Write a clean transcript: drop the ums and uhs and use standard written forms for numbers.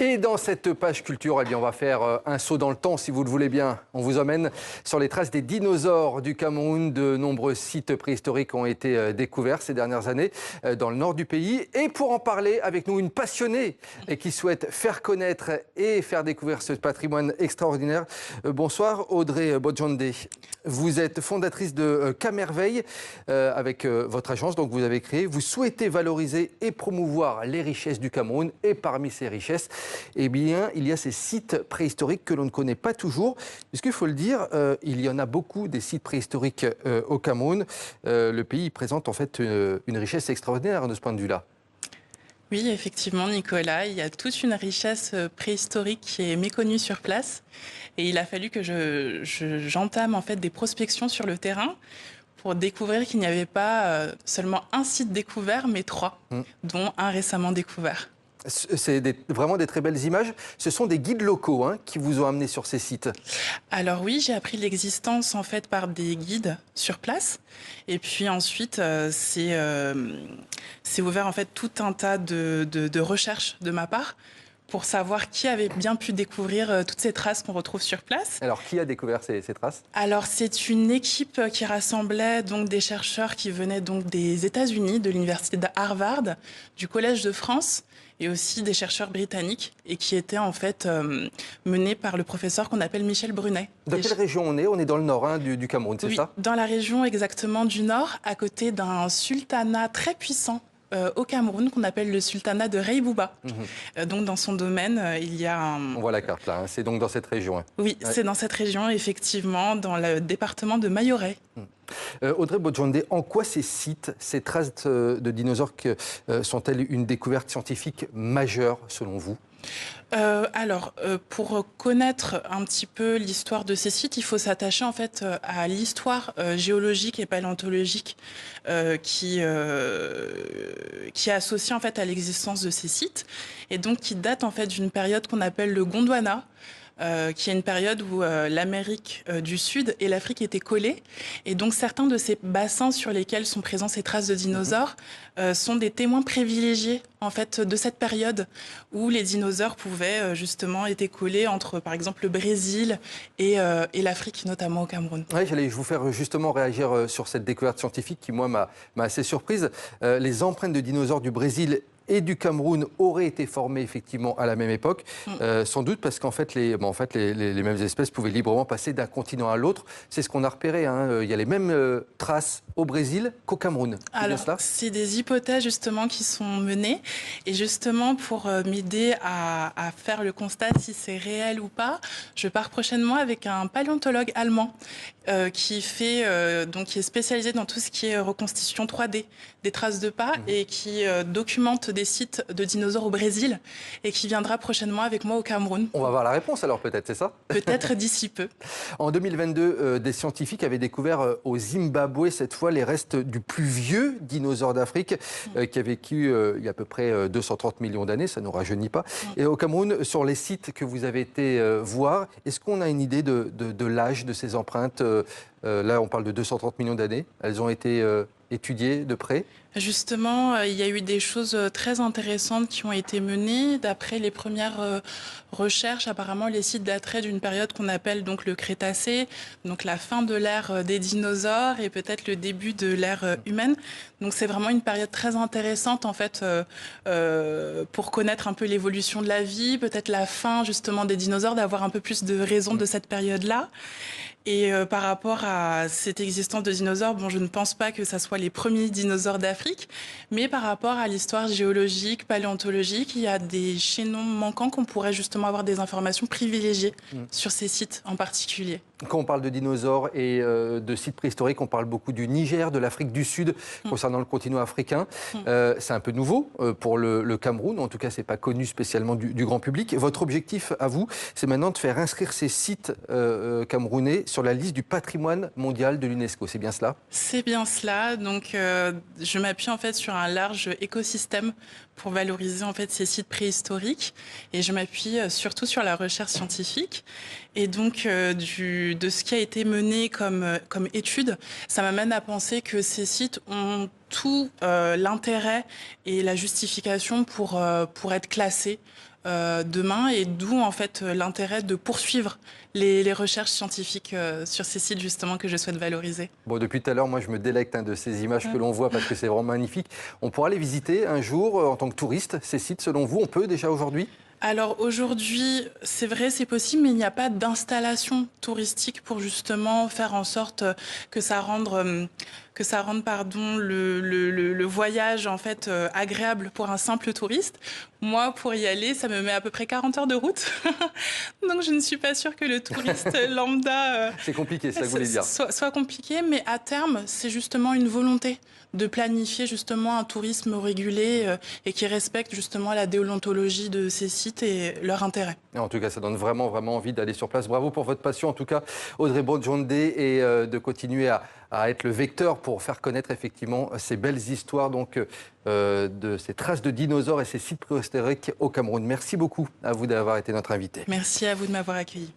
Et dans cette page culture, eh bien, on va faire un saut dans le temps, si vous le voulez bien. On vous emmène sur les traces des dinosaures du Cameroun. De nombreux sites préhistoriques ont été découverts ces dernières années dans le nord du pays. Et pour en parler avec nous, une passionnée qui souhaite faire connaître et faire découvrir ce patrimoine extraordinaire. Bonsoir Audrey Bodjonde. Vous êtes fondatrice de Camerveille avec votre agence, donc vous avez créé. Vous souhaitez valoriser et promouvoir les richesses du Cameroun. Et parmi ces richesses, eh bien, il y a ces sites préhistoriques que l'on ne connaît pas toujours. Puisqu'il faut le dire, il y en a beaucoup des sites préhistoriques au Cameroun. Le pays présente en fait une richesse extraordinaire de ce point de vue-là. Oui, effectivement, Nicolas, il y a toute une richesse préhistorique qui est méconnue sur place. Et il a fallu que j'entame en fait des prospections sur le terrain pour découvrir qu'il n'y avait pas seulement un site découvert, mais trois, dont un récemment découvert. C'est vraiment des très belles images. Ce sont des guides locaux qui vous ont amené sur ces sites. Alors oui, j'ai appris l'existence en fait par des guides sur place. Et puis ensuite, c'est ouvert en fait tout un tas de recherches de ma part pour savoir qui avait bien pu découvrir toutes ces traces qu'on retrouve sur place. Alors, qui a découvert ces traces? Alors, c'est une équipe qui rassemblait donc des chercheurs qui venaient donc des États-Unis, de l'université de Harvard, du Collège de France, et aussi des chercheurs britanniques, et qui étaient en fait menés par le professeur qu'on appelle Michel Brunet. Dans quelle région on est? On est dans le nord du Cameroun, c'est ça? Dans la région exactement du nord, à côté d'un sultanat très puissant au Cameroun, qu'on appelle le sultanat de Rey-Bouba. Donc dans son domaine, il y a un... On voit la carte là, c'est donc dans cette région. Oui, ouais. C'est dans cette région, effectivement, dans le département de Mayoret. Audrey Bodjonde, en quoi ces sites, ces traces de dinosaures sont-elles une découverte scientifique majeure selon vous? Pour connaître un petit peu l'histoire de ces sites, il faut s'attacher en fait à l'histoire géologique et paléontologique qui est associée en fait à l'existence de ces sites, et donc qui date en fait d'une période qu'on appelle le Gondwana. Qui est une période où l'Amérique du Sud et l'Afrique étaient collées. Et donc certains de ces bassins sur lesquels sont présents ces traces de dinosaures sont des témoins privilégiés en fait, de cette période où les dinosaures pouvaient justement être collés entre par exemple le Brésil et l'Afrique, notamment au Cameroun. Oui, j'allais vous faire justement réagir sur cette découverte scientifique qui, moi, m'a assez surprise. Les empreintes de dinosaures du Brésil et du Cameroun auraient été formées effectivement à la même époque, sans doute parce qu'en fait, les mêmes espèces pouvaient librement passer d'un continent à l'autre. C'est ce qu'on a repéré. Il y a les mêmes traces au Brésil qu'au Cameroun. Alors, c'est des hypothèses justement qui sont menées. Et justement, pour m'aider à faire le constat si c'est réel ou pas, je pars prochainement avec un paléontologue allemand qui est spécialisé dans tout ce qui est reconstitution 3D des traces de pas et qui documente des sites de dinosaures au Brésil et qui viendra prochainement avec moi au Cameroun. On va voir la réponse alors peut-être, c'est ça? Peut-être d'ici peu. En 2022, des scientifiques avaient découvert au Zimbabwe cette fois les restes du plus vieux dinosaure d'Afrique qui a vécu il y a à peu près 230 millions d'années, ça ne nous rajeunit pas. Et au Cameroun, sur les sites que vous avez été voir, est-ce qu'on a une idée de l'âge de ces empreintes? Là, on parle de 230 millions d'années. Elles ont été étudiées de près? Justement, il y a eu des choses très intéressantes qui ont été menées. D'après les premières recherches, apparemment, les sites dateraient d'une période qu'on appelle donc le Crétacé, donc la fin de l'ère des dinosaures et peut-être le début de l'ère humaine. Donc c'est vraiment une période très intéressante en fait pour connaître un peu l'évolution de la vie, peut-être la fin justement des dinosaures, d'avoir un peu plus de raison de cette période-là. Et par rapport à cette existence de dinosaures, bon, je ne pense pas que ça soit les premiers dinosaures d'Afrique, mais par rapport à l'histoire géologique, paléontologique, il y a des chaînons manquants qu'on pourrait justement avoir des informations privilégiées sur ces sites en particulier. Quand on parle de dinosaures et de sites préhistoriques, on parle beaucoup du Niger, de l'Afrique du Sud, concernant le continent africain. C'est un peu nouveau pour le Cameroun, en tout cas, ce n'est pas connu spécialement du grand public. Votre objectif, à vous, c'est maintenant de faire inscrire ces sites camerounais sur la liste du patrimoine mondial de l'UNESCO. C'est bien cela? C'est bien cela. Donc, je m'appuie en fait sur un large écosystème pour valoriser en fait ces sites préhistoriques, et je m'appuie surtout sur la recherche scientifique. Et donc, de ce qui a été mené comme étude, ça m'amène à penser que ces sites ont tout l'intérêt et la justification pour être classés demain, et d'où en fait l'intérêt de poursuivre les recherches scientifiques sur ces sites justement que je souhaite valoriser. Bon, depuis tout à l'heure, moi je me délecte de ces images que l'on voit parce que c'est vraiment magnifique. On pourra les visiter un jour en tant que touriste, ces sites selon vous, on peut déjà aujourd'hui ? Alors aujourd'hui, c'est vrai, c'est possible, mais il n'y a pas d'installation touristique pour justement faire en sorte que ça rende le voyage en fait agréable pour un simple touriste. Moi, pour y aller, ça me met à peu près 40 heures de route. Donc je ne suis pas sûre que le touriste lambda c'est compliqué, ça que vous voulez dire. soit compliqué, mais à terme, c'est justement une volonté de planifier justement un tourisme régulé et qui respecte justement la déontologie de ces sites et leur intérêt. En tout cas, ça donne vraiment envie d'aller sur place. Bravo pour votre passion, en tout cas, Audrey Bodjonde, et de continuer à être le vecteur pour faire connaître effectivement ces belles histoires donc, de ces traces de dinosaures et ces sites préhistoriques au Cameroun. Merci beaucoup à vous d'avoir été notre invité. Merci à vous de m'avoir accueilli.